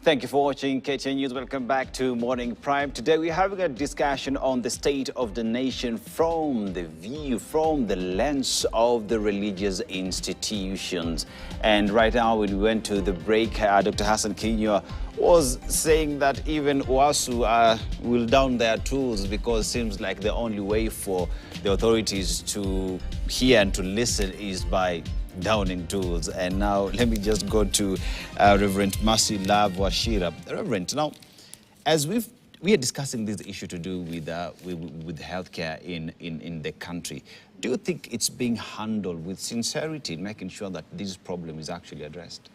Thank you for watching KTN News. Welcome back to Morning Prime. Today we're having a discussion on the state of the nation from the view, from the lens of the religious institutions. And right now, when we went to the break, Dr. Hassan Kinyo was saying that even WASU will down their tools because it seems like the only way for the authorities to hear and to listen is by downing tools. And now let me just go to Reverend Mercy Love Washira. Reverend, now, as we are discussing this issue to do with healthcare in the country, do you think it's being handled with sincerity in making sure that this problem is actually addressed?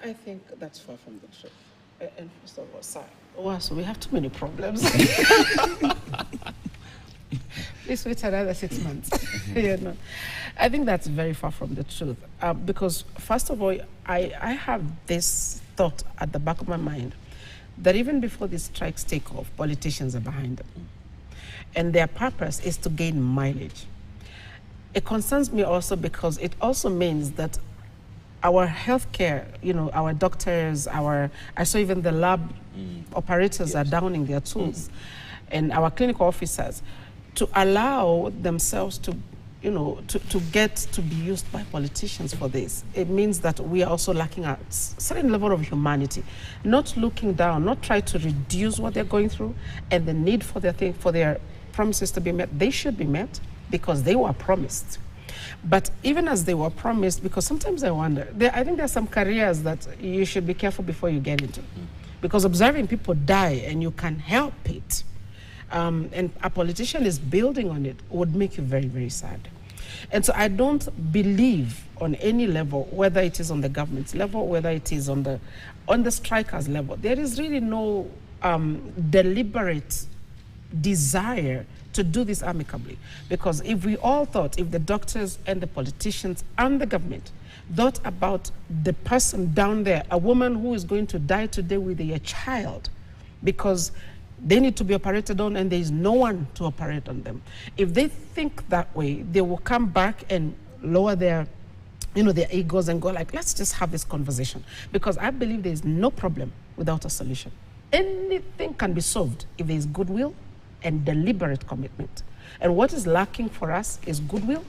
I think that's far from the truth. And first of all, sir, so we have too many problems. Please wait another 6 months. I think that's very far from the truth. Because first of all, I have this thought at the back of my mind that even before these strikes take off, politicians are behind them. And their purpose is to gain mileage. It concerns me also because it also means that our healthcare, our doctors, I saw even the lab operators are downing their tools, and our clinical officers, to allow themselves to, to get to be used by politicians for this. It means that we are also lacking a certain level of humanity, not looking down, not try to reduce what they're going through and the need for their promises to be met. They should be met because they were promised. But even as they were promised, because sometimes I wonder, I think there are some careers that you should be careful before you get into. Because observing people die and you can help it, and a politician is building on it, would make you very, very sad. And so I don't believe on any level, whether it is on the government's level, whether it is on the strikers' level, there is really no deliberate desire to do this amicably. Because if we all thought, if the doctors and the politicians and the government thought about the person down there, a woman who is going to die today with a child because they need to be operated on and there is no one to operate on them. If they think that way, they will come back and lower their egos and go like, let's just have this conversation. Because I believe there is no problem without a solution. Anything can be solved if there is goodwill and deliberate commitment. And what is lacking for us is goodwill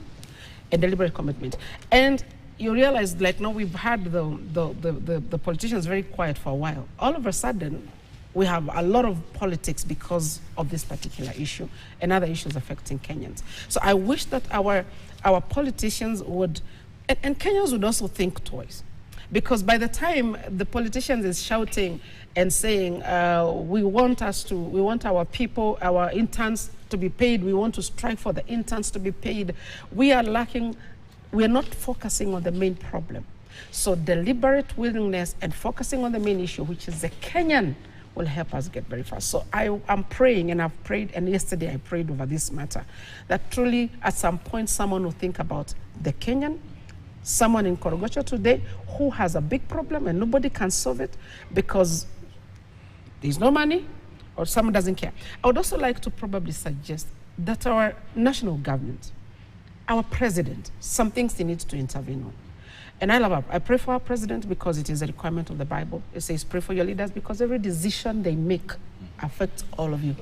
and deliberate commitment. And you realize, like, now we've had the politicians very quiet for a while. All of a sudden, we have a lot of politics because of this particular issue and other issues affecting Kenyans. So I wish that our politicians would, and Kenyans would also think twice. Because by the time the politicians is shouting and saying, we want our people, our interns to be paid, we want to strike for the interns to be paid, we are not focusing on the main problem. So deliberate willingness and focusing on the main issue, which is the Kenyan, will help us get very fast. So I'm praying, and I've prayed, and yesterday I prayed over this matter, that truly at some point someone will think about the Kenyan, someone in Korogocho today who has a big problem and nobody can solve it because there's no money or someone doesn't care. I would also like to probably suggest that our national government, our president, some things he needs to intervene on. And I pray for our president because it is a requirement of the Bible. It says pray for your leaders because every decision they make affects all of you.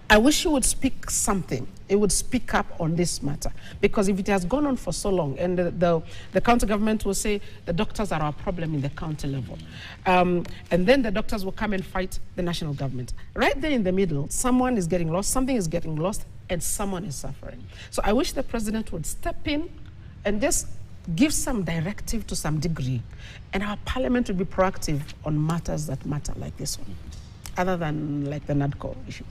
I wish you would speak something. It would speak up on this matter. Because if it has gone on for so long, and the county government will say the doctors are our problem in the county level. And then the doctors will come and fight the national government. Right there in the middle, someone is getting lost, something is getting lost, and someone is suffering. So I wish the president would step in and just give some directive to some degree. And our parliament would be proactive on matters that matter like this one, other than like the NADCO issue.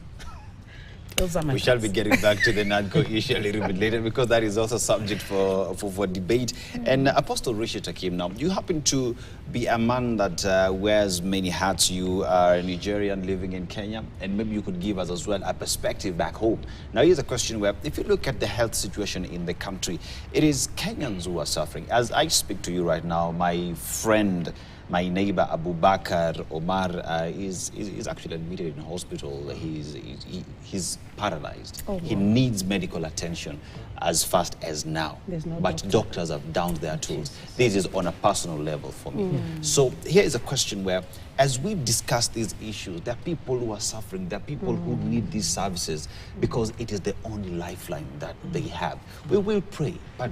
We shall be getting back to the NADCO issue a little bit later because that is also subject for debate. And Apostle Richard Hakim, now, you happen to be a man that wears many hats. You are a Nigerian living in Kenya, and maybe you could give us as well a perspective back home. Now, here's a question where, if you look at the health situation in the country, it is Kenyans who are suffering. As I speak to you right now, my friend My neighbor Abu Bakr Omar is actually admitted in hospital. He's paralyzed. Oh, he wow. needs medical attention as fast as now. There's no but doctor. doctors have downed their tools. This is on a personal level for me. So here is a question where, as we discuss these issues, there are people who are suffering, there are people who need these services because it is the only lifeline that they have. We will pray, but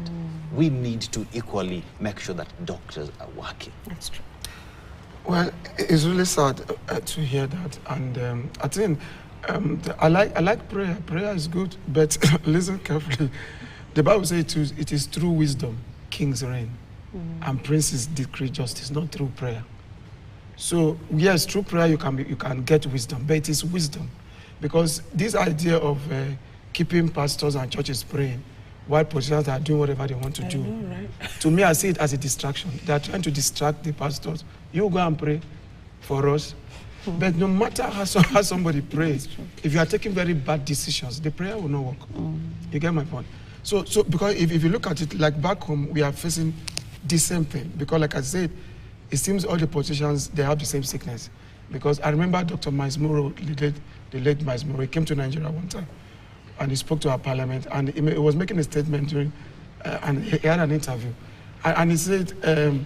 we need to equally make sure that doctors are working. That's true. Well, it's really sad to hear that, and I think I like prayer. Prayer is good, but listen carefully. The Bible says it is through wisdom kings reign, and princes decree justice, not through prayer. So yes, through prayer you can get wisdom, but it is wisdom, because this idea of keeping pastors and churches praying while politicians are doing whatever they want to do. know, right? To me, I see it as a distraction. They are trying to distract the pastors. You go and pray for us. But no matter how somebody prays, if you are taking very bad decisions, the prayer will not work. You get my point? So because if you look at it, like back home, we are facing the same thing. Because like I said, it seems all the politicians, they have the same sickness. Because I remember Dr. Miles Morrow, the late Miles Morrow, he came to Nigeria one time, and he spoke to our parliament, and he was making a statement during, and he had an interview. And he said,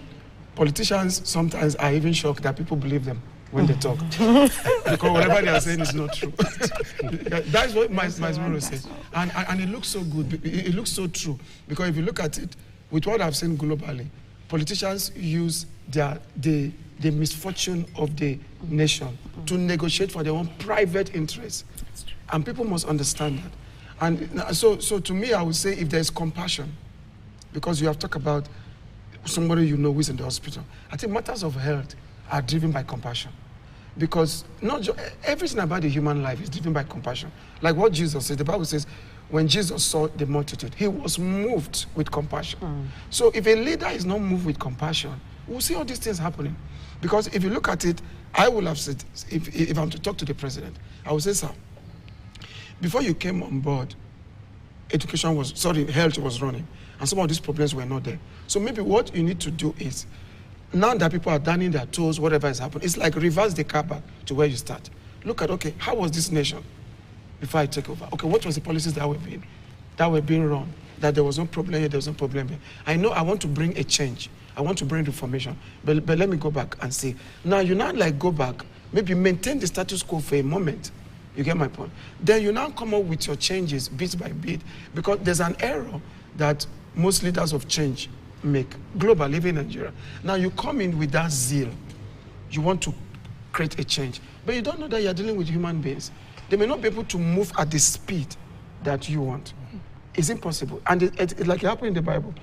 politicians sometimes are even shocked that people believe them when they talk. Because whatever they are saying is not true. That's what Miles Morrow said. And it looks so good, it looks so true. Because if you look at it, with what I've seen globally, politicians use the misfortune of the nation to negotiate for their own private interests. And people must understand that. And so to me, I would say if there's compassion, because you have talked about somebody you know who is in the hospital, I think matters of health are driven by compassion. Because everything about the human life is driven by compassion. Like what Jesus said, the Bible says, when Jesus saw the multitude, he was moved with compassion. So if a leader is not moved with compassion, we'll see all these things happening. Because if you look at it, I will have said, if I'm to talk to the president, I will say, sir, before you came on board, health was running, and some of these problems were not there. So maybe what you need to do is, now that people are downing their toes, whatever has happened, it's like reverse the car back to where you start. Look at, okay, how was this nation before I take over? Okay, what was the policies that were being run? That there was no problem here, there was no problem here. I know I want to bring a change. I want to bring reformation. But let me go back and say, now you not like go back, maybe maintain the status quo for a moment. You get my point? Then you now come up with your changes bit by bit, because there's an error that most leaders of change make, globally, even in Nigeria. Now you come in with that zeal. You want to create a change, but you don't know that you're dealing with human beings. They may not be able to move at the speed that you want. It's impossible. And it like it happened in the Bible.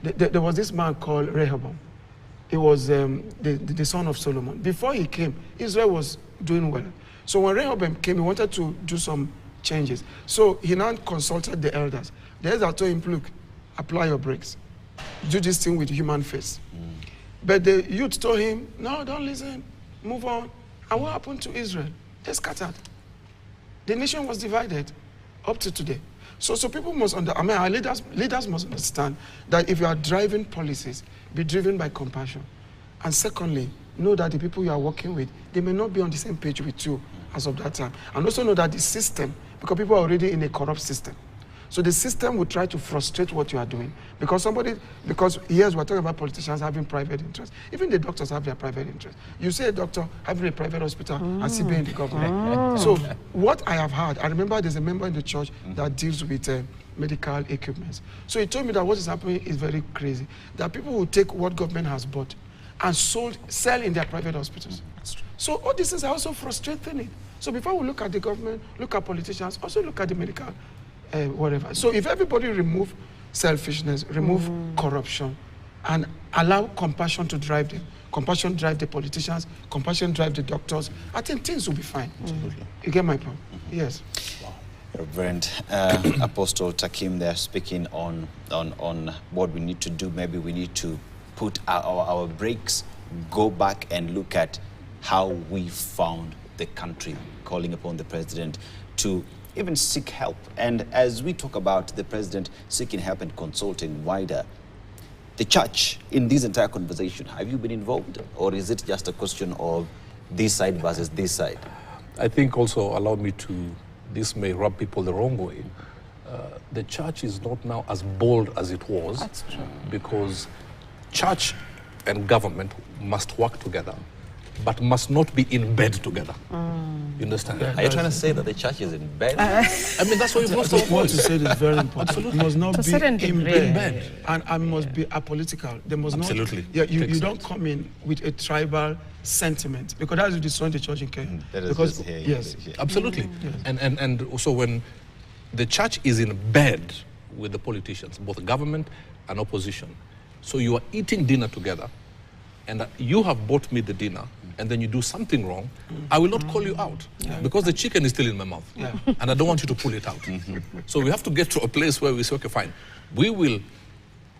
There was this man called Rehoboam. He was the son of Solomon. Before he came, Israel was doing well. So when Rehoboam came, he wanted to do some changes. So he now consulted the elders. The elders told him, look, apply your brakes. Do this thing with human face. But the youth told him, no, don't listen, move on. And what happened to Israel? They scattered. The nation was divided up to today. So people must our leaders must understand that if you are driving policies, be driven by compassion. And secondly, know that the people you are working with, they may not be on the same page with you as of that time. And also know that the system, because people are already in a corrupt system. So the system will try to frustrate what you are doing. Because yes, we're talking about politicians having private interests. Even the doctors have their private interests. You see a doctor having a private hospital and still being in the government. So what I have heard, I remember there's a member in the church that deals with medical equipment. So he told me that what is happening is very crazy. That people will take what government has bought and sell in their private hospitals. So all these things are also frustrating. So before we look at the government, look at politicians, also look at the medical whatever. So if everybody remove selfishness, remove corruption, and allow compassion to drive them, compassion drive the politicians, compassion drive the doctors, I think things will be fine. You get my point? Yes. Wow. Reverend Apostle Takim there speaking on what we need to do. Maybe we need to put our brakes, go back and look at how we found the country, calling upon the president to even seek help. And as we talk about the president seeking help and consulting wider, the church in this entire conversation? Have you been involved, or is it just a question of this side versus this side? I think also, allow me to, this may rub people the wrong way. The church is not now as bold as it was. That's true. Because church and government must work together, but must not be in bed together. You understand? Are you trying to say that the church is in bed? I mean, that's what you've lost our What you voice. said is very important. Absolutely. It must not To a be certain in degree. bed. In bed. And must be apolitical. There must Absolutely. not. Yeah, you Takes don't sense. come in with a tribal sentiment, because that is destroying the church in Kenya. That is because just here, yes, here. Absolutely. And also when the church is in bed with the politicians, both government and opposition, so you are eating dinner together, and you have bought me the dinner, and then you do something wrong, I will not call you out, because the chicken is still in my mouth, and I don't want you to pull it out. So we have to get to a place where we say, okay, fine, we will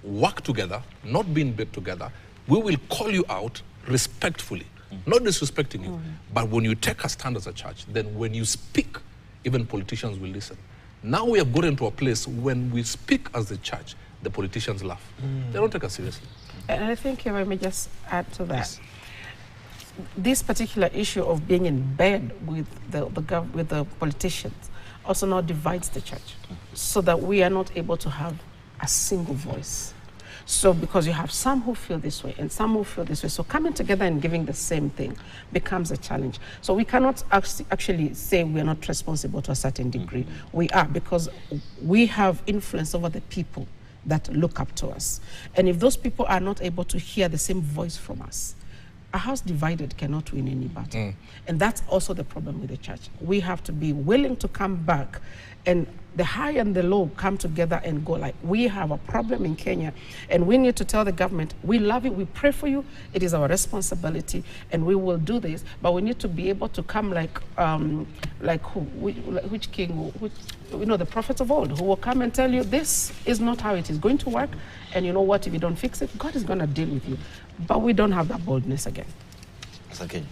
work together, not be in bed together, we will call you out respectfully, not disrespecting you, but when you take a stand as a church, then when you speak, even politicians will listen. Now we have gotten to a place when we speak as the church, the politicians laugh. They don't take us seriously. And I think if I may just add to that, this particular issue of being in bed with the politicians also now divides the church, so that we are not able to have a single voice. So because you have some who feel this way and some who feel this way, so coming together and giving the same thing becomes a challenge. So we cannot actually say we are not responsible to a certain degree. We are, because we have influence over the people that look up to us. And if those people are not able to hear the same voice from us, a house divided cannot win any battle. And that's also the problem with the church. We have to be willing to come back, and the high and the low come together and go like, we have a problem in Kenya, and we need to tell the government, we love you, we pray for you, it is our responsibility, and we will do this, but we need to be able to come like who, which king, the prophets of old, who will come and tell you, this is not how it is going to work, and you know what, if you don't fix it, God is going to deal with you. But we don't have that boldness again. Okay.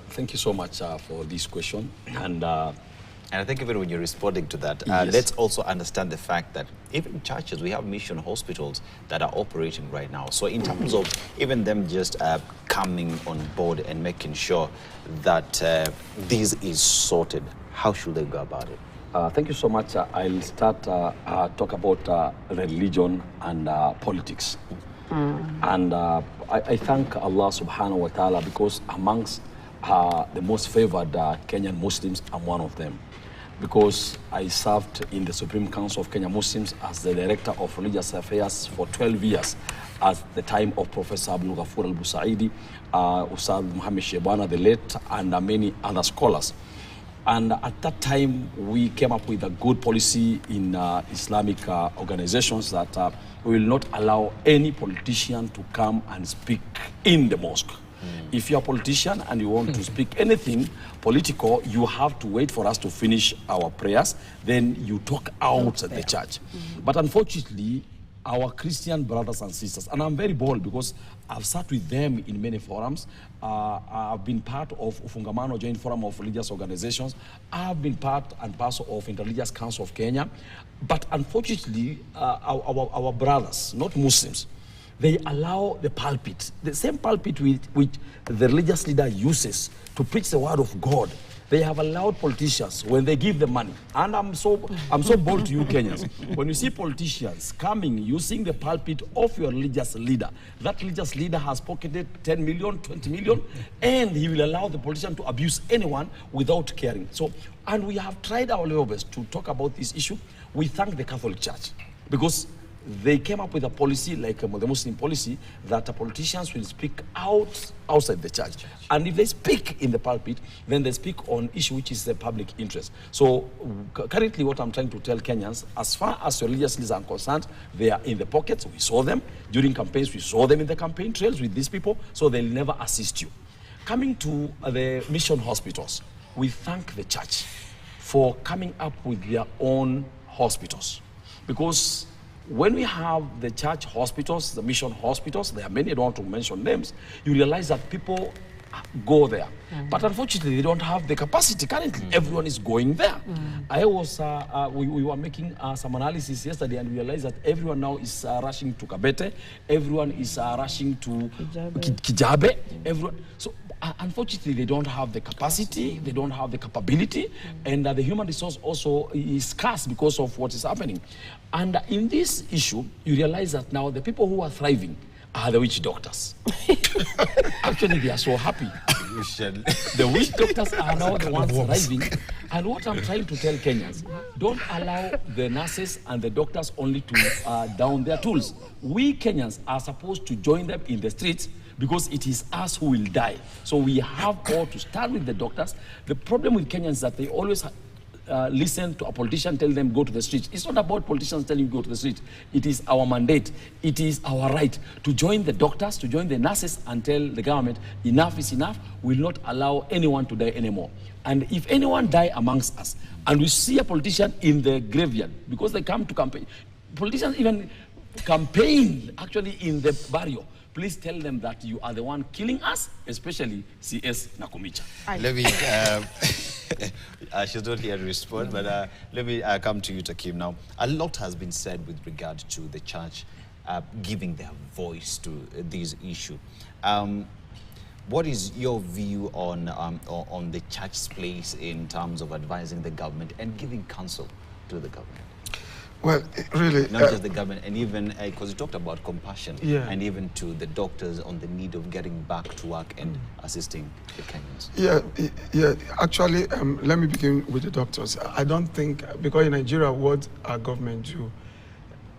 Thank you so much for this question. And I think even when you're responding to that, Yes. let's also understand the fact that even churches, we have mission hospitals that are operating right now. So in terms of even them just coming on board and making sure that this is sorted, how should they go about it? Thank you so much. I'll start talk about religion and politics. And I thank Allah subhanahu wa ta'ala, because amongst the most favored Kenyan Muslims, I'm one of them. Because I served in the Supreme Council of Kenya Muslims as the Director of Religious Affairs for 12 years at the time of Professor Abdul Ghafur al-Busaidi, Ustad Muhammad Shebana the late, and many other scholars. And at that time, we came up with a good policy in Islamic organizations that we will not allow any politician to come and speak in the mosque. If you're a politician and you want to speak anything political, you have to wait for us to finish our prayers, then you talk out at the church. But unfortunately, our Christian brothers and sisters, and I'm very bold because I've sat with them in many forums. I've been part of Ufungamano Joint Forum of Religious Organizations. I've been part and parcel of Interreligious Council of Kenya. But unfortunately, our brothers, not Muslims, they allow the pulpit, the same pulpit which the religious leader uses to preach the word of God. They have allowed politicians, when they give them money, and I'm so bold to you Kenyans, when you see politicians coming using the pulpit of your religious leader, that religious leader has pocketed 10 million, 20 million, and he will allow the politician to abuse anyone without caring. So, and we have tried our level best to talk about this issue. We thank the Catholic Church, because they came up with a policy, like the Muslim policy, that the politicians will speak outside the church. And if they speak in the pulpit, then they speak on issue which is the public interest. So currently what I'm trying to tell Kenyans, as far as religious leaders are concerned, they are in the pockets. We saw them during campaigns. We saw them in the campaign trails with these people, so they'll never assist you. Coming to the mission hospitals, we thank the church for coming up with their own hospitals. Because when we have the church hospitals, the mission hospitals, there are many, I don't want to mention names, you realize that people go there. But unfortunately, they don't have the capacity currently. Everyone is going there. I was, we were making some analysis yesterday and we realized that everyone now is rushing to Kabete. Everyone is rushing to Kijabe. Everyone. So unfortunately, they don't have the capacity, they don't have the capability, and the human resource also is scarce because of what is happening. And in this issue, you realize that now the people who are thriving are the witch doctors. Actually, they are so happy. The witch doctors are now the ones thriving. And what I'm trying to tell Kenyans, don't allow the nurses and the doctors only to down their tools. We Kenyans are supposed to join them in the streets because it is us who will die. So we have all to stand with the doctors. The problem with Kenyans is that they always listen to a politician tell them go to the street. It's not about politicians telling you go to the street. It is our mandate. It is our right to join the doctors, to join the nurses and tell the government enough is enough. We will not allow anyone to die anymore. And if anyone die amongst us and we see a politician in the graveyard because they come to campaign, politicians even campaign actually in the barrio, please tell them that you are the one killing us, especially CS Nakumicha. Let me, she's not here to respond, but let me come to you, Takim, now. A lot has been said with regard to the church giving their voice to this issue. What is your view on the church's place in terms of advising the government and giving counsel to the government? Well, really... Not just the government, and even, because you talked about compassion, yeah. and even to the doctors on the need of getting back to work and assisting the Kenyans. Yeah. Actually, let me begin with the doctors. I don't think, because in Nigeria, what our government do,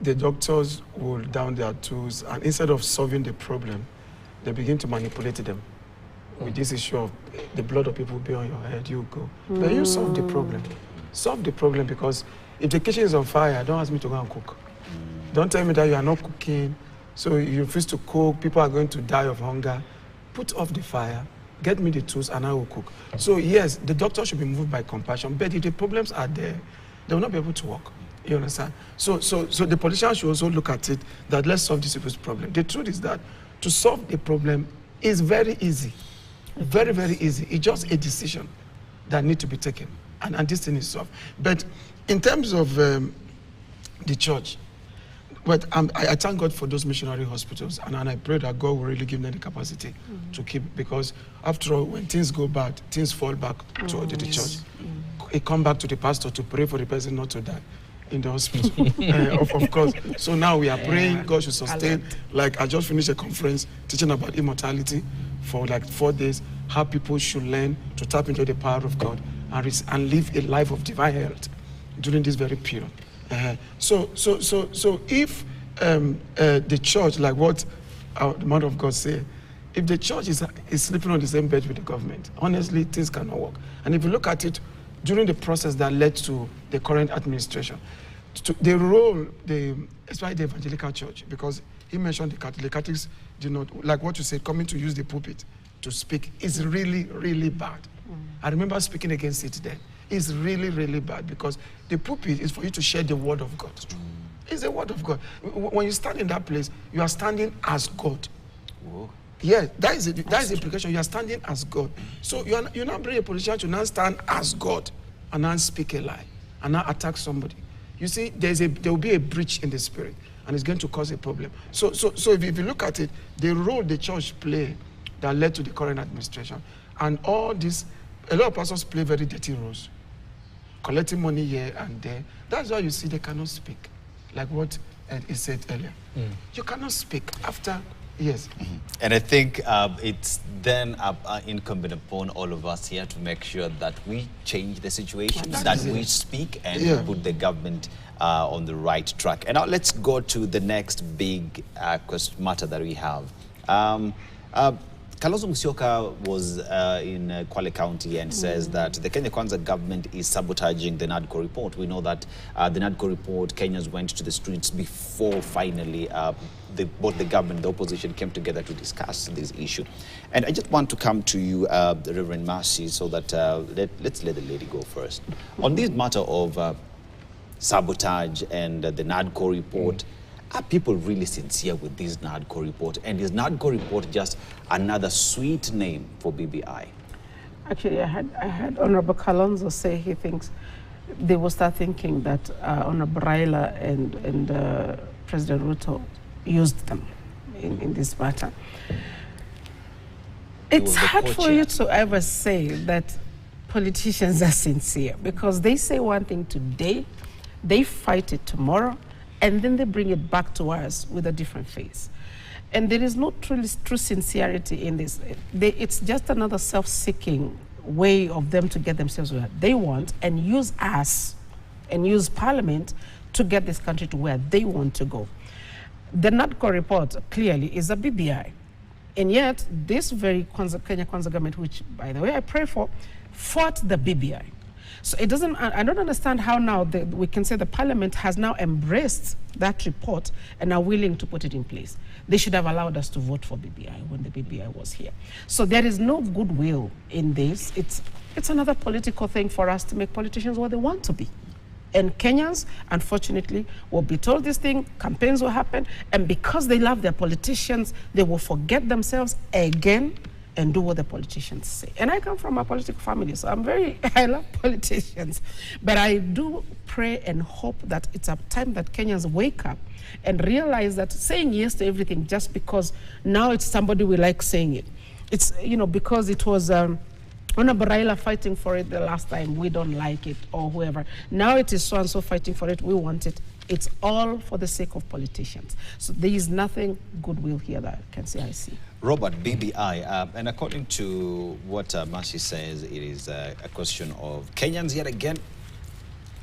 the doctors will down their tools, and instead of solving the problem, they begin to manipulate them. With this issue of the blood of people be on your head, you go. But you solve the problem. Solve the problem, because if the kitchen is on fire, don't ask me to go and cook. Don't tell me that you are not cooking, so you refuse to cook, people are going to die of hunger. Put off the fire, get me the tools, and I will cook. So yes, the doctor should be moved by compassion, but if the problems are there, they will not be able to work. You understand? So the politicians should also look at it, that let's solve this people's problem. The truth is that to solve the problem is very easy. Very, very easy. It's just a decision that needs to be taken. And this thing is solved. But in terms of the church, but I thank God for those missionary hospitals, and I pray that God will really give them the capacity to keep, because after all, when things go bad, things fall back to the church. It come back to the pastor to pray for the person not to die in the hospital, of course. So now we are praying God should sustain. Like I just finished a conference teaching about immortality for like 4 days, how people should learn to tap into the power of God and live a life of divine health during this very period. So if the church, like what the man of God said, if the church is sleeping on the same bed with the government, honestly, things cannot work. And if you look at it, during the process that led to the current administration, the role, especially the evangelical church, because he mentioned the Catholics do not, like what you said, coming to use the pulpit to speak is really, really bad. I remember speaking against it then. It's really, really bad, because the pulpit is for you to share the word of God. It's the word of God. When you stand in that place, you are standing as God. Whoa. Yeah, that is the implication. You are standing as God. So you now bring a politician to now stand as God and now speak a lie and now attack somebody. You see, there will be a breach in the spirit, and it's going to cause a problem. So if you look at it, the role the church played that led to the current administration, and all this, a lot of pastors play very dirty roles, collecting money here and there. That's why you see they cannot speak, like what he said earlier. You cannot speak after. Yes. And I think it's then incumbent upon all of us here to make sure that we change the situation, that we speak and put the government on the right track. And now let's go to the next big matter that we have. Kalonzo Musyoka was in Kwale County and says that the Kenya Kwanza government is sabotaging the NADCO report. We know that the NADCO report, Kenyans went to the streets before finally both the government and the opposition came together to discuss this issue. And I just want to come to you, Reverend Mercy, so that let's let the lady go first. On this matter of sabotage and the NADCO report, Are people really sincere with this NADCO report? And is NADCO report just another sweet name for BBI? Actually, I had Honorable Kalonzo say he thinks they will start thinking that Honorable Raila and President Ruto used them in this matter. It's hard for you to ever say that politicians are sincere, because they say one thing today, they fight it tomorrow, and then they bring it back to us with a different face. And there is no true sincerity in this. It's just another self-seeking way of them to get themselves where they want, and use us and use Parliament to get this country to where they want to go. The NADCO report clearly is a BBI. And yet, this very Kenya Kwanza government, which, by the way, I pray for, fought the BBI. So it doesn't, I don't understand how now we can say the Parliament has now embraced that report and are willing to put it in place. They should have allowed us to vote for BBI when the BBI was here. So there is no goodwill in this. It's another political thing for us to make politicians what they want to be. And Kenyans, unfortunately, will be told this thing, campaigns will happen, and because they love their politicians, they will forget themselves again and do what the politicians say. And I come from a political family, so I love politicians. But I do pray and hope that it's a time that Kenyans wake up and realize that saying yes to everything just because now it's somebody we like saying it. It's, because it was Honorable Raila fighting for it the last time, we don't like it, or whoever. Now it is so-and-so fighting for it, we want it. It's all for the sake of politicians. So there is nothing goodwill here that I can say I see. Robert, BBI, and according to what Mercy says, it is a question of Kenyans yet again,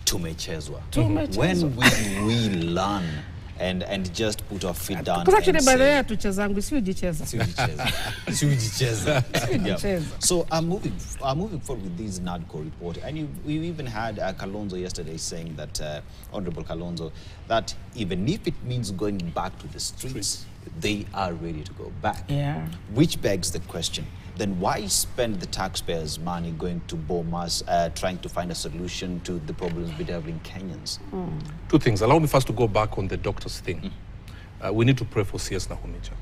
tumechezwa. When will we learn and just put our feet down? Because actually, by the way, tuchezangu, si ujicheza. Si ujicheza. So moving forward with this NADCO report, and we even had Kalonzo yesterday saying that, Honorable Kalonzo, that even if it means going back to the streets, they are ready to go back. Yeah. Which begs the question, then why spend the taxpayers' money going to Bomas, trying to find a solution to the problems bedeviling Kenyans? Two things. Allow me first to go back on the doctor's thing. We need to pray for CS Nahumicha,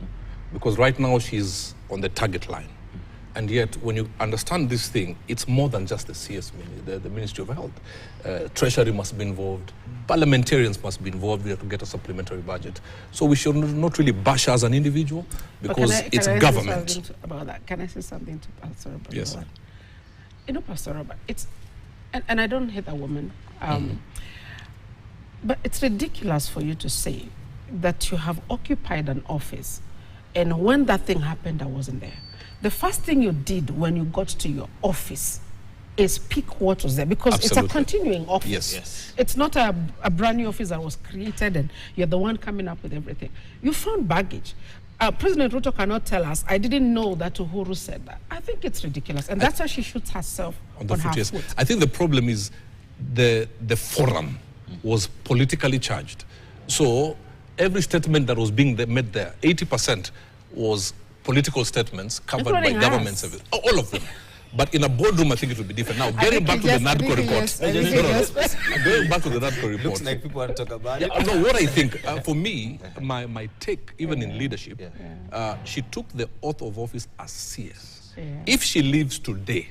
because right now she's on the target line. And yet, when you understand this thing, it's more than just the CS, the Ministry of Health. Treasury must be involved. Parliamentarians must be involved. We have to get a supplementary budget. So we should not really bash as an individual, because it's government. Say something about that? Can I say something to Pastor Robert? Yes. Pastor Robert, and I don't hate that woman, but it's ridiculous for you to say that you have occupied an office, and when that thing happened, I wasn't there. The first thing you did when you got to your office is pick what was there, because Absolutely. It's a continuing office. Yes. It's not a brand new office that was created and you're the one coming up with everything. You found baggage. President Ruto cannot tell us, I didn't know that Uhuru said that. I think it's ridiculous. And that's why she shoots herself on her foot. I think the problem is the forum was politically charged. So every statement that was being made there, 80% was political statements covered Including by government service. All of them. But in a boardroom, I think it would be different. Now, getting back to the NADCO report. Going back to the NADCO report. Looks like people want to talk about it. No, what I think, for me, my take, even in leadership, she took the oath of office as CS. If she leaves today,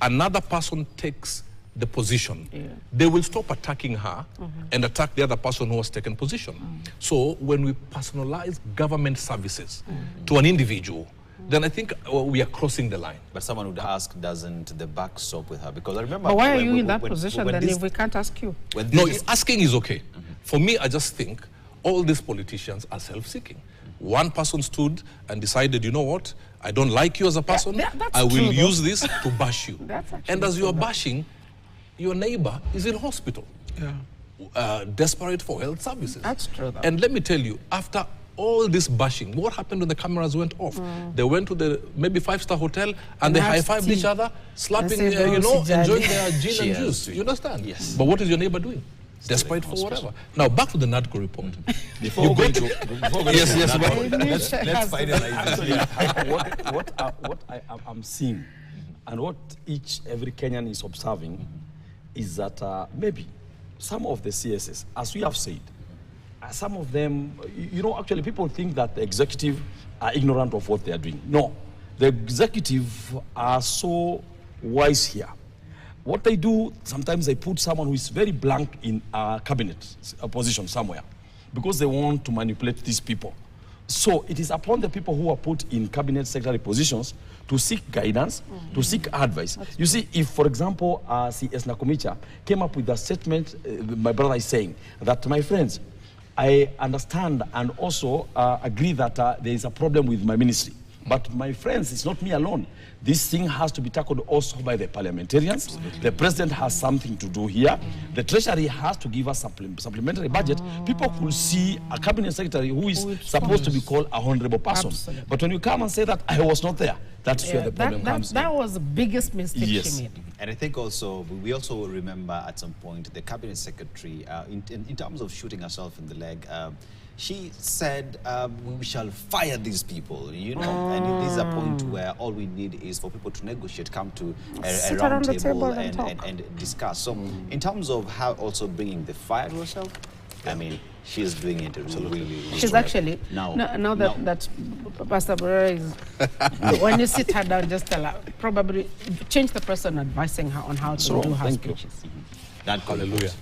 another person takes the position, they will stop attacking her and attack the other person who has taken position. So when we personalize government services to an individual, then I think we are crossing the line. But someone would ask, doesn't the buck stop with her? Because I remember... But why are you in that position then if we can't ask you? No, asking is okay. For me, I just think all these politicians are self-seeking. One person stood and decided, you know what, I don't like you as a person, I will use this to bash you. And as you are bashing, your neighbor is in hospital, desperate for health services. That's true, though. And let me tell you, after all this bashing, what happened when the cameras went off? They went to the maybe 5-star hotel and they high-fived each other, slapping, enjoying their gin and juice. You understand? Yes. But what is your neighbor doing? Desperate for whatever. Now, back to the NADCO report. Before we go Yes, let's finalize. What I'm seeing and what every Kenyan is observing is that maybe some of the CSs, as we have said, some of them, you know, actually people think that the executive are ignorant of what they are doing. No, the executive are so wise here. What they do, sometimes they put someone who is very blank in a cabinet, a position somewhere, because they want to manipulate these people. So it is upon the people who are put in cabinet secretary positions to seek guidance, to seek advice. You see, if, for example, C.S. Nakumicha came up with a statement, my brother is saying, that, my friends, I understand and also agree that there is a problem with my ministry. But my friends, it's not me alone. This thing has to be tackled also by the parliamentarians. The president has something to do here. The treasury has to give us supplementary budget. People could see a cabinet secretary who is supposed to be called a honorable person. Absolutely. But when you come and say that I was not there, that's where the problem comes in. That was the biggest mistake she made. And I think also, we also remember at some point the cabinet secretary, in terms of shooting herself in the leg, she said, we shall fire these people, you know, and this is a point where all we need is for people to negotiate, come to a round table and discuss. So in terms of how also bringing the fire to herself, I mean, she's doing it really. She's actually, now that Pastor Barrera is, when you sit her down, just tell her, probably change the person advising her on how to do her speeches. Hallelujah.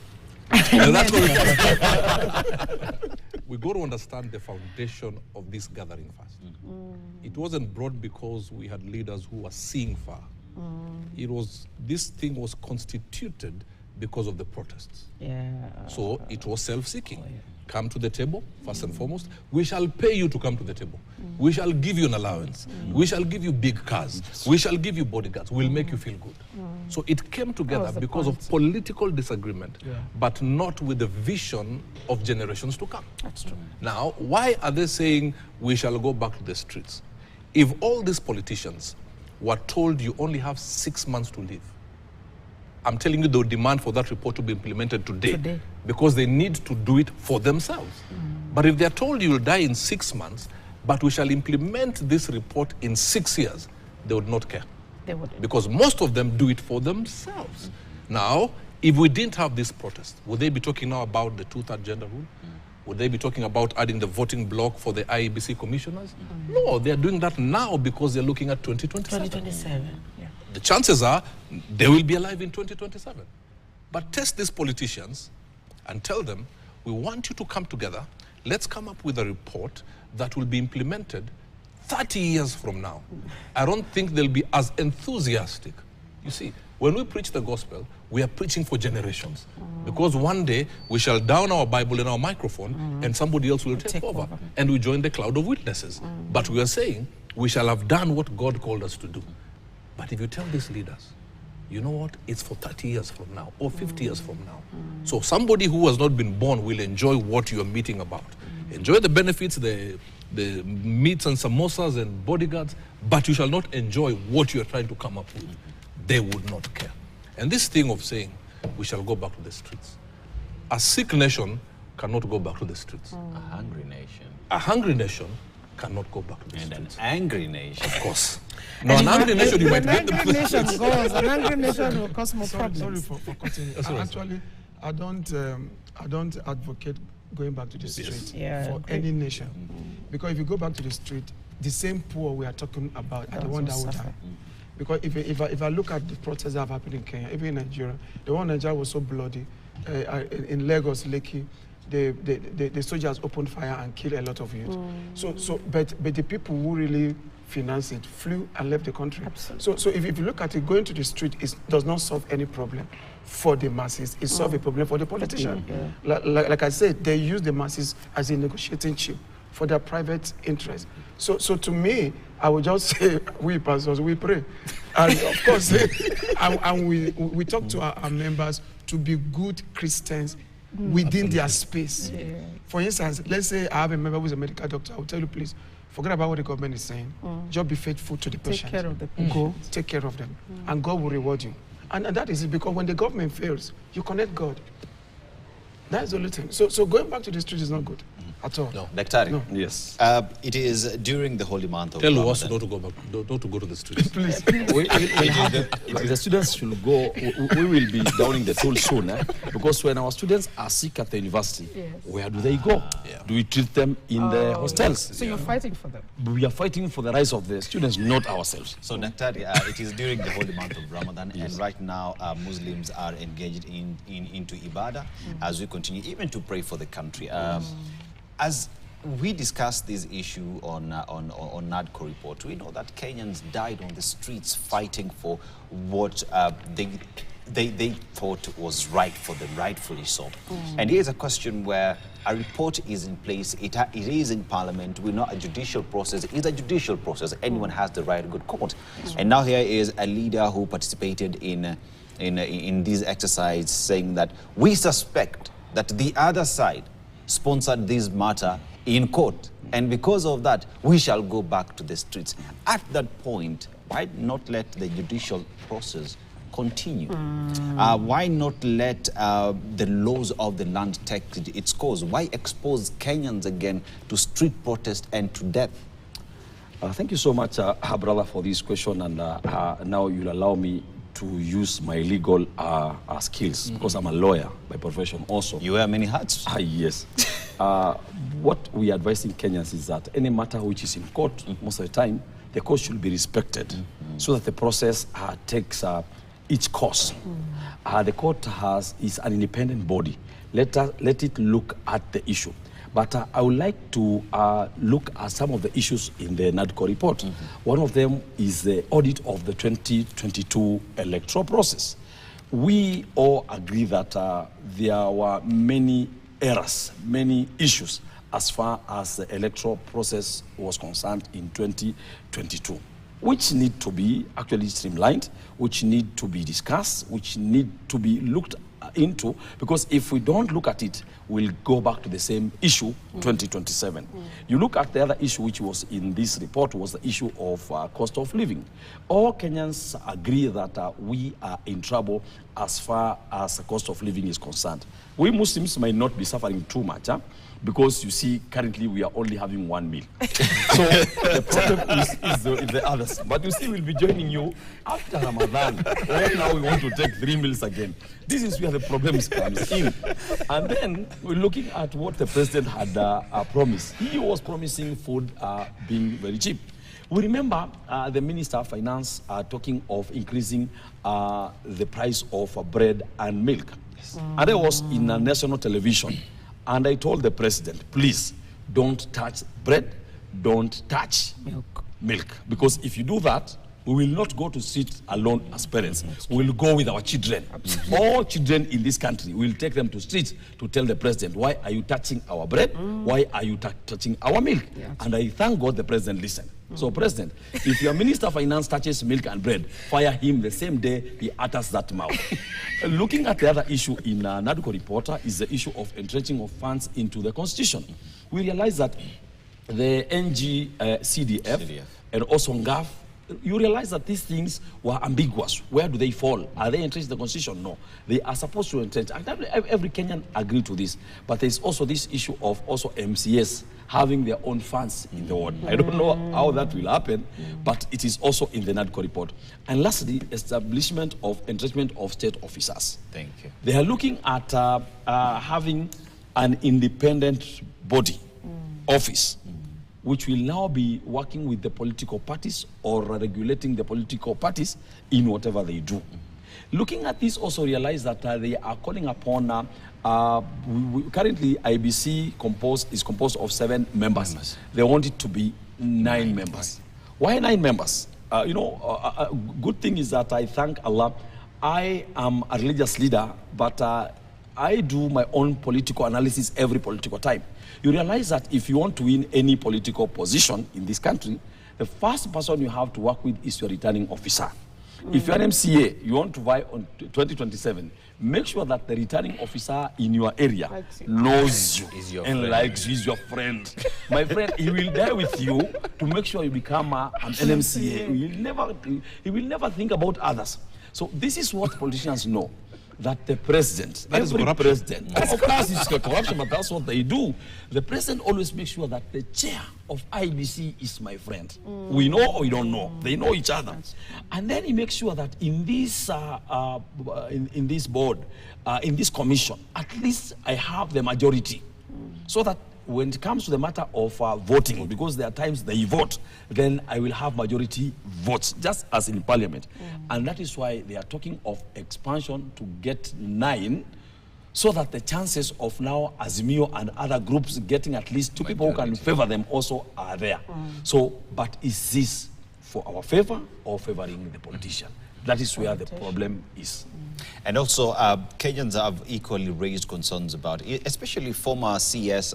We got to understand the foundation of this gathering first. It wasn't brought because we had leaders who were seeing far. This thing was constituted because of the protests. So it was self-seeking. Come to the table, first and foremost. We shall pay you to come to the table. We shall give you an allowance. We shall give you big cars. We shall give you bodyguards. We'll make you feel good. So it came together because of political disagreement, but not with the vision of generations to come. That's true. Now, why are they saying we shall go back to the streets? If all these politicians were told you only have 6 months to live, I'm telling you, the demand for that report to be implemented today. Because they need to do it for themselves. But if they're told you'll die in 6 months, but we shall implement this report in 6 years, they would not care. They wouldn't. Because most of them do it for themselves. Now, if we didn't have this protest, would they be talking now about the 2/3 gender rule? Would they be talking about adding the voting block for the IEBC commissioners? No, they're doing that now because they're looking at 2027. 2027, The chances are they will be alive in 2027. But test these politicians and tell them, we want you to come together. Let's come up with a report that will be implemented 30 years from now. I don't think they'll be as enthusiastic. You see, when we preach the gospel, we are preaching for generations. Because one day we shall down our Bible in our microphone and somebody else will take over. And we join the cloud of witnesses. But we are saying we shall have done what God called us to do. But if you tell these leaders, you know what, it's for 30 years from now or 50 years from now. So somebody who has not been born will enjoy what you are meeting about. Enjoy the benefits, the meats and samosas and bodyguards, but you shall not enjoy what you are trying to come up with. They would not care. And this thing of saying, we shall go back to the streets. A sick nation cannot go back to the streets. A hungry nation. A hungry nation cannot go back to the And streets. an angry nation. Of course. Now, an angry nation, you might get An angry nation goes. An angry nation will cause more Sorry problems. for cutting. Actually, I don't advocate going back to the street for any nation. Because if you go back to the street, the same poor we are talking about are the one that will die. Because if I look at the protests that have happened in Kenya, even in Nigeria, the one in Nigeria was so bloody. In Lagos, Lekki, the soldiers opened fire and killed a lot of youth. But the people who really financed it flew and left the country. Absolutely. So if you look at it, going to the street does not solve any problem for the masses. It solves a problem for the politician. Like I said, they use the masses as a negotiating chip for their private interest. So to me, I would just say, we pastors, we pray. And of course, and we talk to our members to be good Christians within their space. For instance, let's say I have a member who's a medical doctor. I will tell you, please, forget about what the government is saying. Just be faithful to the patient. Take care of the patient. Go, take care of them. And God will reward you. And that is it, because when the government fails, you connect God. That's the only thing. So going back to the street is not good at all. No. Daktari, No. Yes. it is during the holy month of Tell Ramadan. us not to go back, not to go to the streets. Please. The students should go. We will be downing the toll soon, because when our students are sick at the university, Yes. where do they go? Yeah. Do we treat them in the hostels? So you're fighting for them. We are fighting for the rights of the students, not ourselves. So, Daktari, it is during the holy month of Ramadan, and right now Muslims are engaged into ibadah as we continue even to pray for the country. As we discussed this issue on NADCO report, we know that Kenyans died on the streets fighting for what they thought was right for them, rightfully so. And here's a question where a report is in place, it is in parliament, we know a judicial process is a judicial process, anyone has the right to go to court. And now here is a leader who participated in this exercise saying that we suspect that the other side sponsored this matter in court, and because of that we shall go back to the streets. At that point, why not let the judicial process continue? Why not let the laws of the land take its course? Why expose Kenyans again to street protest and to death? Thank you so much, brother, for this question, and now you'll allow me to use my legal skills, because I'm a lawyer by profession also. You wear many hats. Yes. What we are advising Kenyans is that any matter which is in court, most of the time, the court should be respected, so that the process takes its course. The court is an independent body. Let it look at the issue. But I would like to look at some of the issues in the NADCO report. One of them is the audit of the 2022 electoral process. We all agree that there were many errors, many issues as far as the electoral process was concerned in 2022, which need to be actually streamlined, which need to be discussed, which need to be looked into, because if we don't look at it, we'll go back to the same issue 2027. You look at the other issue which was in this report was the issue of cost of living. All Kenyans agree that we are in trouble as far as the cost of living is concerned. We Muslims might not be suffering too much, because you see currently we are only having one meal. So the problem is the others. But you see, we'll be joining you after Ramadan. Right now we want to take 3 meals again. This is where the problems comes in. And then we're looking at what the president had promised. He was promising food being very cheap. We remember the Minister of Finance talking of increasing the price of bread and milk. And I was in a national television, and I told the president, please don't touch bread, don't touch milk. Because if you do that, we will not go to street alone as parents. We will go with our children. All children in this country, we will take them to streets to tell the president, why are you touching our bread? Why are you touching our milk? And I thank God the president listened. So, President, if your Minister of Finance touches milk and bread, fire him the same day he utters that mouth. Looking at the other issue in NADCO reporter is the issue of entrenching of funds into the Constitution. We realize that the CDF and also NGAF, you realize that these things were ambiguous. Where do they fall? Are they entrenched in the Constitution? No. They are supposed to entrench. And every Kenyan agreed to this. But there's also this issue of also MCS having their own funds in the ward. I don't know how that will happen, but it is also in the NADCO report. And lastly, establishment of entrenchment of state officers. Thank you. They are looking at having an independent body, office, which will now be working with the political parties or regulating the political parties in whatever they do. Looking at this, also realize that they are calling upon, currently IBC is composed of 7 members. They want it to be 9 members. Why 9 members? A good thing is that I thank Allah. I am a religious leader, but I do my own political analysis every political time. You realize that if you want to win any political position in this country, the first person you have to work with is your returning officer. If you're an MCA, you want to vie on 2027, make sure that the returning officer in your area knows you and likes you, is your friend. My friend, he will die with you to make sure you become an MCA. He will never think about others. So this is what politicians know. that the president, That is every corruption. president, of course it's corruption, but that's what they do. The president always makes sure that the chair of IBC is my friend. We know or we don't know. They know each other. And then he makes sure that in this board, in this commission, at least I have the majority. So that when it comes to the matter of voting, because there are times they vote, then I will have majority votes, just as in parliament. And that is why they are talking of expansion to get 9, so that the chances of now Azimio and other groups getting at least 2 people who can favor them also are there. So, but is this for our favor or favoring the politician? That is where the problem is. And also, Kenyans have equally raised concerns about it, especially former CS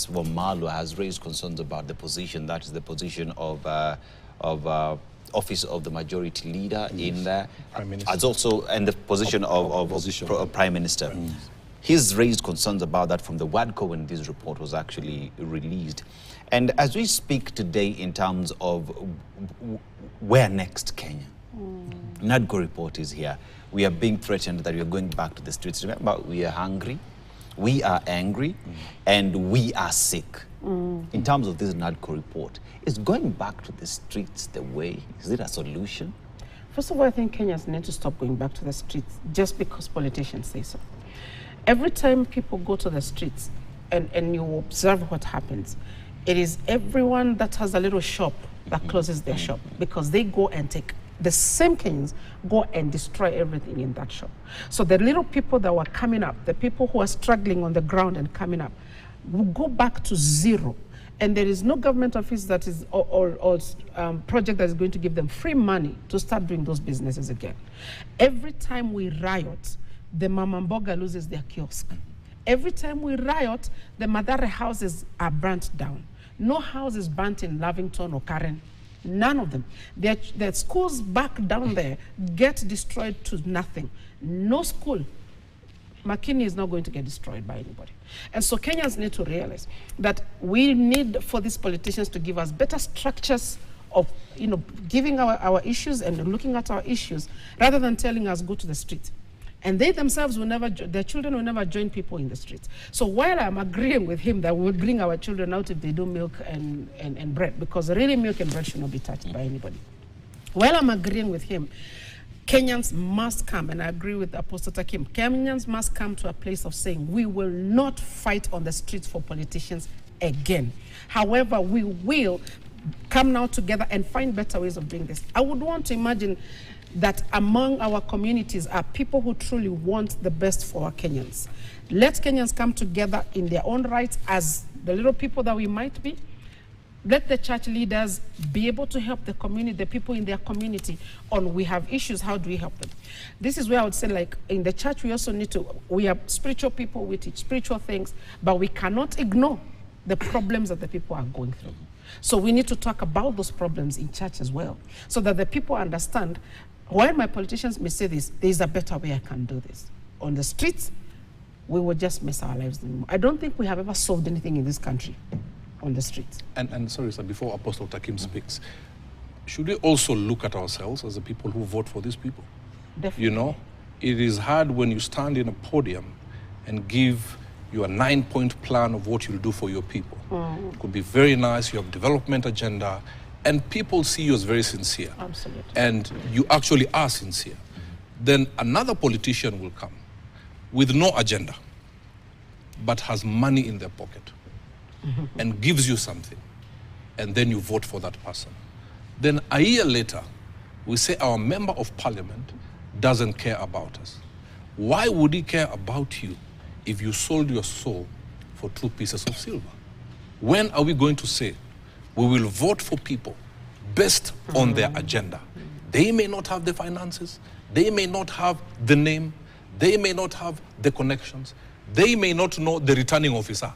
Wamalwa has raised concerns about the position, that is the position of office of the majority leader in there, Prime Minister. as also and the position of Prime Minister. He's raised concerns about that from the WADCO when this report was actually released. And as we speak today in terms of where next Kenya, NADCO report is here. We are being threatened that we are going back to the streets. Remember, we are hungry, we are angry, and we are sick. In terms of this NADCO report, is going back to the streets the way? Is it a solution? First of all, I think Kenyans need to stop going back to the streets just because politicians say so. Every time people go to the streets and you observe what happens, it is everyone that has a little shop that closes their shop because they go and take, the same Kenyans go and destroy everything in that shop. So the little people that were coming up, the people who are struggling on the ground and coming up, will go back to zero. And there is no government office that is, or project that is going to give them free money to start doing those businesses again. Every time we riot, the Mama Mboga loses their kiosk. Every time we riot, the Madare houses are burnt down. No house is burnt in Lavington or Karen. None of them. Their schools back down there get destroyed to nothing. No school. Makini is not going to get destroyed by anybody. And so Kenyans need to realize that we need for these politicians to give us better structures of, giving our issues and looking at our issues rather than telling us go to the street. And they themselves will never, their children will never join people in the streets. So while I'm agreeing with him that we'll bring our children out if they do milk and bread, because really milk and bread should not be touched by anybody. While I'm agreeing with him, Kenyans must come, and I agree with Apostle Takim, Kenyans must come to a place of saying, we will not fight on the streets for politicians again. However, we will come now together and find better ways of doing this. I would want to imagine that among our communities are people who truly want the best for our Kenyans. Let Kenyans come together in their own rights as the little people that we might be. Let the church leaders be able to help the community, the people in their community on we have issues, how do we help them? This is where I would say, like, in the church, we also need to, we are spiritual people, we teach spiritual things, but we cannot ignore the problems that the people are going through. So we need to talk about those problems in church as well, so that the people understand, while my politicians may say this, there is a better way I can do this. On the streets, we will just mess our lives anymore. I don't think we have ever solved anything in this country on the streets. And sorry, sir, before Apostle Takim speaks, should we also look at ourselves as the people who vote for these people? Definitely. It is hard when you stand in a podium and give your 9-point plan of what you'll do for your people. It could be very nice, you have development agenda, and people see you as very sincere. Absolutely. And you actually are sincere. Then another politician will come with no agenda, but has money in their pocket and gives you something, and then you vote for that person. Then a year later, we say our member of parliament doesn't care about us. Why would he care about you if you sold your soul for 2 pieces of silver? When are we going to say we will vote for people based on their agenda? They may not have the finances, they may not have the name, they may not have the connections, they may not know the returning officer.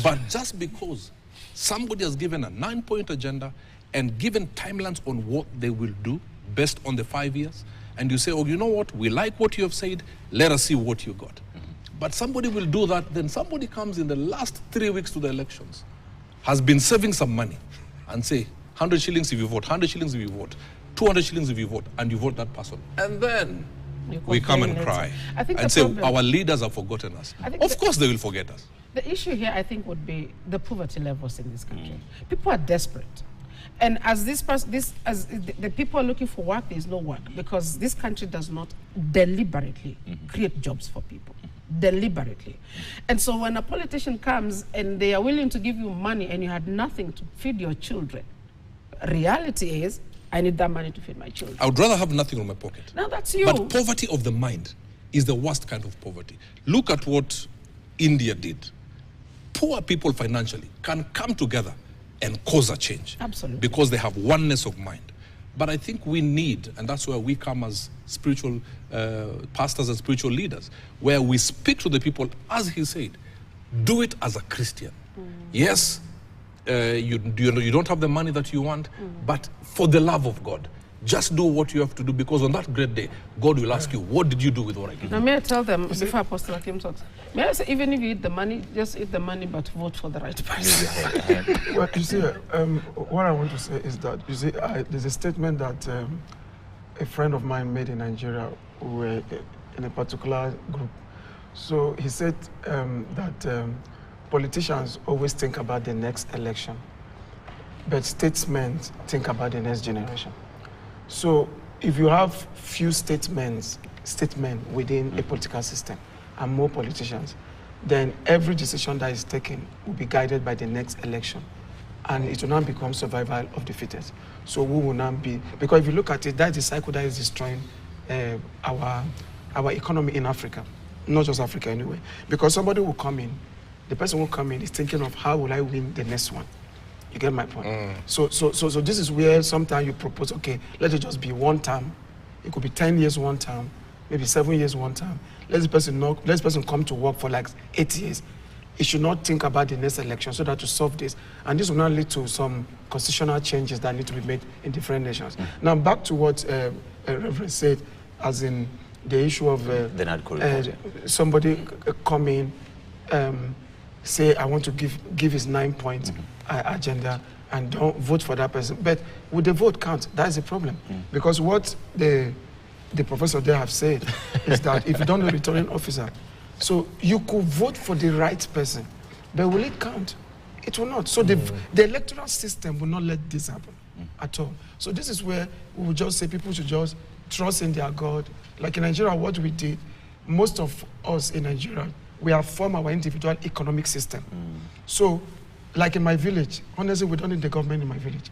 But just because somebody has given a 9-point agenda and given timelines on what they will do based on the 5 years, and you say, oh, you know what, we like what you have said, let us see what you got. But somebody will do that, then somebody comes in the last 3 weeks to the elections, has been saving some money, and say, 100 shillings if you vote, 100 shillings if you vote, 200 shillings if you vote, and you vote that person. And then, we come and complain cry later. I think and the say problem- our leaders have forgotten us. I think Of course they will forget us. The issue here, I think, would be the poverty levels in this country. People are desperate. And as the people are looking for work, there is no work because this country does not deliberately create jobs for people. Deliberately. And so when a politician comes and they are willing to give you money and you had nothing to feed your children, reality is, I need that money to feed my children. I would rather have nothing in my pocket. Now that's you. But poverty of the mind is the worst kind of poverty. Look at what India did. Poor people financially can come together and cause a change. Absolutely. Because they have oneness of mind. But I think we need, and that's where we come as spiritual pastors and spiritual leaders, where we speak to the people, as he said, do it as a Christian. Yes, you don't have the money that you want, but for the love of God, just do what you have to do, because on that great day, God will ask you, what did you do with what I gave you? Now, may I tell them, before Apostle Hakim talks, may I say, even if you eat the money, just eat the money, but vote for the right person. Well, you see, what I want to say is that, you see, there's a statement that a friend of mine made in Nigeria, who were in a particular group. So he said that politicians always think about the next election, but statesmen think about the next generation. So if you have few statesmen within a political system and more politicians, then every decision that is taken will be guided by the next election. And it will not become survival of the fittest. So we will not be, because if you look at it, that's the cycle that is destroying our economy in Africa, not just Africa anyway. Because somebody will come in, the person who will come in is thinking of how will I win the next one. You get my point? So this is where sometimes you propose, okay, let it just be one term. It could be 10 years one term, maybe 7 years one term. Let this person come to work for like 8 years. It should not think about the next election so that to solve this. And this will not lead to some constitutional changes that need to be made in different nations. Now back to what Reverend said, as in the issue of somebody come in, say I want to give his 9-point agenda and don't vote for that person. But would the vote count? That is the problem. Because what the professor there have said is that if you don't know the returning officer, so you could vote for the right person, but will it count? It will not. So the electoral system will not let this happen at all. So this is where we will just say people should just trust in their God. Like in Nigeria, what we did, most of us in Nigeria, we have formed our individual economic system. So, like in my village, honestly, we don't need the government in my village.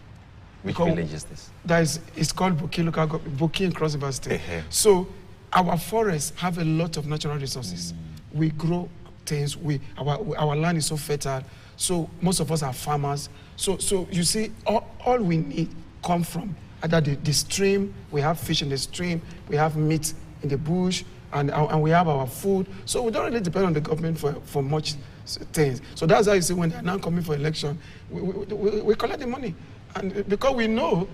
Which village is this? It's called Buki local government, Buki in Cross River State. So, our forests have a lot of natural resources. We grow things. Our land is so fertile. So most of us are farmers. So you see, all we need come from either the stream. We have fish in the stream. We have meat in the bush. And we have our food. So we don't really depend on the government for much things. So that's how you see when they're now coming for election, we collect the money. And because we know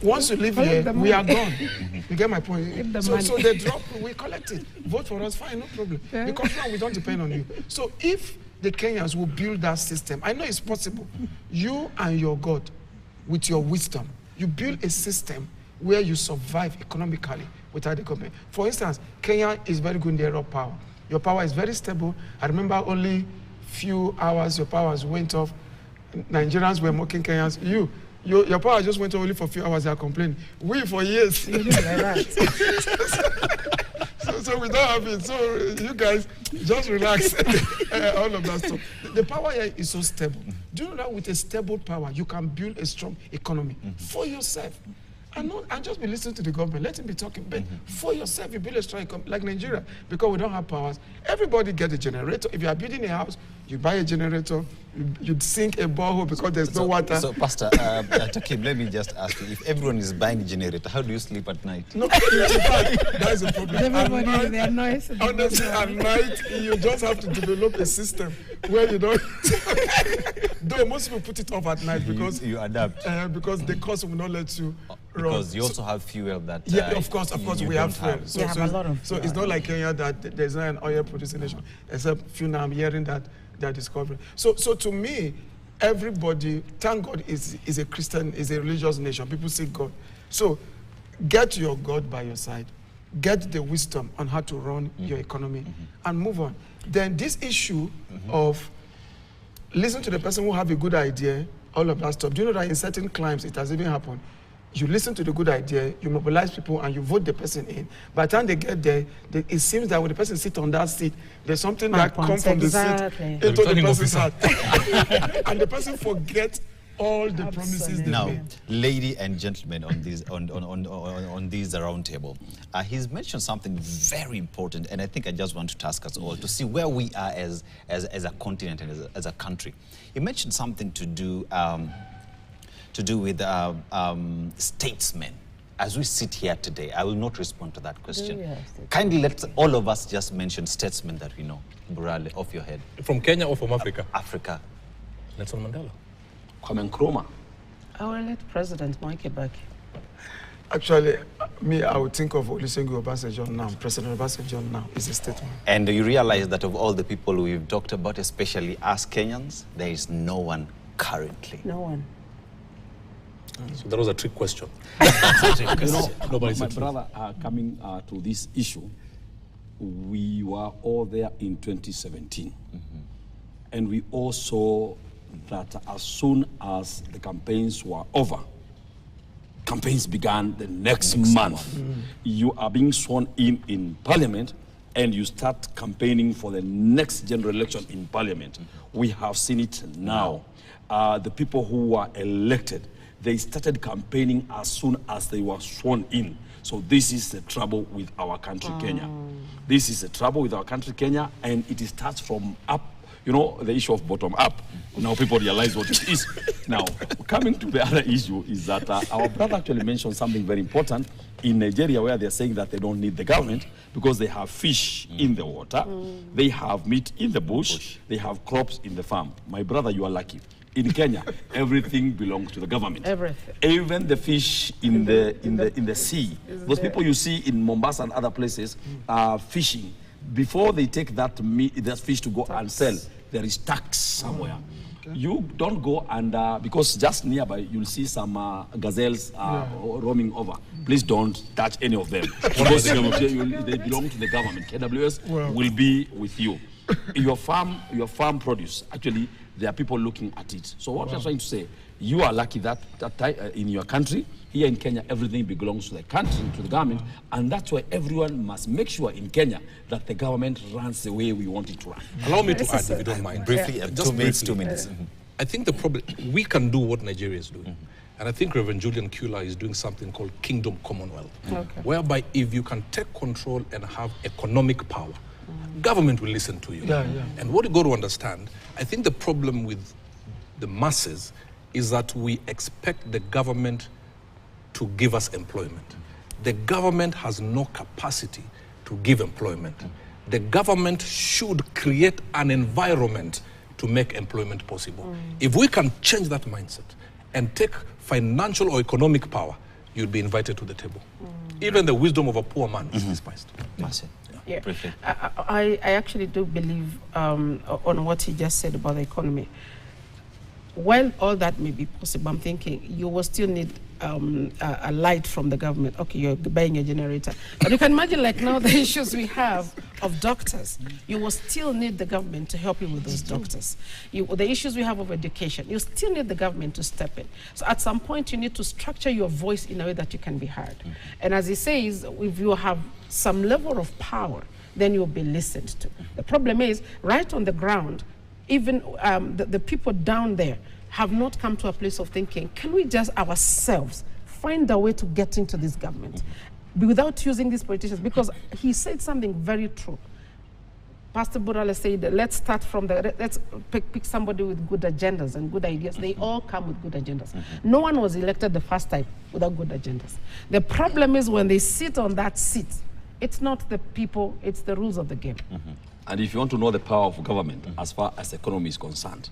once you live here, we are gone. You get my point? So they drop, we collect it. Vote for us, fine, no problem. Yeah. Because now we don't depend on you. So if the Kenyans will build that system, I know it's possible. You and your God, with your wisdom, you build a system where you survive economically without the government. For instance, Kenya is very good in the area of power. Your power is very stable. I remember only few hours your power went off. Nigerians were mocking Kenyans. Your power just went off only for a few hours. They are complaining. We for years. So we don't have it. So you guys just relax. All of that stuff. The power here is so stable. Do you know that with a stable power, you can build a strong economy for yourself? And just be listening to the government. Let him be talking. But for yourself, you build a strong economy, like Nigeria, because we don't have powers. Everybody get a generator. If you are building a house, you buy a generator. You sink a borehole because there's no water. So, Pastor Takim, let me just ask you: if everyone is buying a generator, how do you sleep at night? No, in fact, that's a problem. Everybody, they are nice. Honestly, at night, you just have to develop a system where you don't. Though most people put it off at night because you adapt. Because the cost will not let you. Because you also have fuel that. Yeah, of course, we have fuel. So it's not like Kenya that there's not an oil producing nation, except few now I'm hearing that they're discovering. So to me, everybody, thank God, is a Christian, is a religious nation. People seek God. So get your God by your side. get the wisdom on how to run your economy, and move on. Then this issue of listen to the person who have a good idea, all of that stuff. Do you know that in certain climes it has even happened? You listen to the good idea, you mobilize people, and you vote the person in. By the time they get there, it seems that when the person sits on that seat, there's something that comes from the seat into the person's heart. And the person forgets all the promises they now, made. ladies and gentlemen, on this round table, he's mentioned something very important, and I think I just want to task us all to see where we are as a continent and as a country. He mentioned something to do with statesmen. As we sit here today, I will not respond to that question. Kindly let all of us just mention statesmen that we know. Burale, off your head. From Kenya or from Africa? Africa. Nelson Mandela. Kwame Nkrumah. I will let President Mwai Kibaki. Actually, I would think of Olusegun Obasanjo now. President Obasanjo now is a statesman. And you realize that of all the people we've talked about, especially us Kenyans, there is no one currently. No one. So that was a trick question. My brother, coming to this issue, we were all there in 2017. And we all saw that as soon as the campaigns were over, campaigns began the next month. You are being sworn in Parliament, and you start campaigning for the next general election in Parliament. We have seen it now. The people who were elected, they started campaigning as soon as they were sworn in. So this is the trouble with our country, Kenya. This is the trouble with our country, Kenya, and it starts from up. You know, the issue of bottom up. Now people realize what it is. Now, coming to the other issue is that our brother actually mentioned something very important in Nigeria, where they're saying that they don't need the government because they have fish in the water, they have meat in the bush, they have crops in the farm. My brother, you are lucky. In Kenya, everything belongs to the government. Everything. Even the fish in the sea. Those people you see in Mombasa and other places are fishing. Before they take that fish to go and sell, there is tax somewhere. You don't go and, because just nearby, you'll see some gazelles roaming over. Please don't touch any of them. Because they belong to the government. KWS will be with you. Your farm produce, actually, there are people looking at it. So what I'm trying to say, you are lucky that in your country, here in Kenya, everything belongs to the country, to the government, and that's why everyone must make sure in Kenya that the government runs the way we want it to run. Allow me to add, if you don't mind. Briefly, Just 2 minutes. I think the problem, we can do what Nigeria is doing. And I think Reverend Julian Kula is doing something called Kingdom Commonwealth, whereby if you can take control and have economic power, government will listen to you. And what you got to understand, I think the problem with the masses is that we expect the government to give us employment. The government has no capacity to give employment. The government should create an environment to make employment possible. If we can change that mindset and take financial or economic power, you'd be invited to the table. Even the wisdom of a poor man is despised. Yeah. I actually do believe on what he just said about the economy. While all that may be possible, I'm thinking you will still need a light from the government. Okay, you're buying a generator. But you can imagine, like now, the issues we have of doctors, you will still need the government to help you with those doctors. The issues we have of education, you still need the government to step in. So at some point, you need to structure your voice in a way that you can be heard. And as he says, if you have some level of power, then you'll be listened to. The problem is, right on the ground, even the people down there have not come to a place of thinking, can we just ourselves find a way to get into this government without using these politicians? Because he said something very true. Pastor Burale said, let's start from let's pick somebody with good agendas and good ideas. They all come with good agendas. No one was elected the first time without good agendas. The problem is when they sit on that seat, it's not the people, it's the rules of the game. And if you want to know the power of government as far as economy is concerned,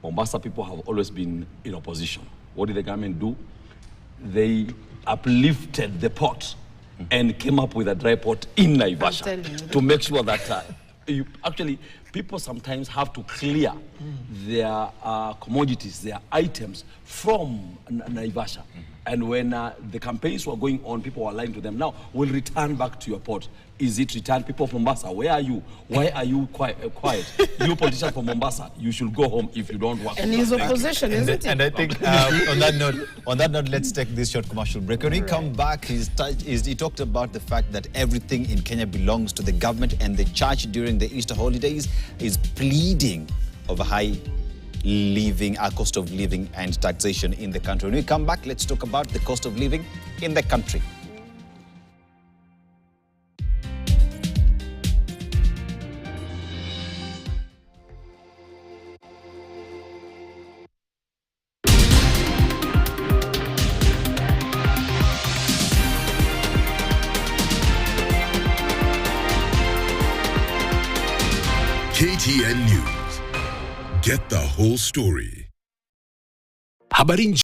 Mombasa people have always been in opposition. What did the government do? They uplifted the port and came up with a dry port in Naivasha to make sure that actually people sometimes have to clear their commodities, their items from Naivasha. And when the campaigns were going on, people were lying to them. Now, we'll return back to your port. Is it return? People from Mombasa, where are you? Why are you quiet? You politicians from Mombasa, you should go home if you don't work. And his opposition, isn't it? And I think on that note, let's take this short commercial break. When we come back, he talked about the fact that everything in Kenya belongs to the government, and the church during the Easter holidays is pleading over high cost of living and taxation in the country. When we come back, let's talk about the cost of living in the country. KTN News. Get the whole story. Habari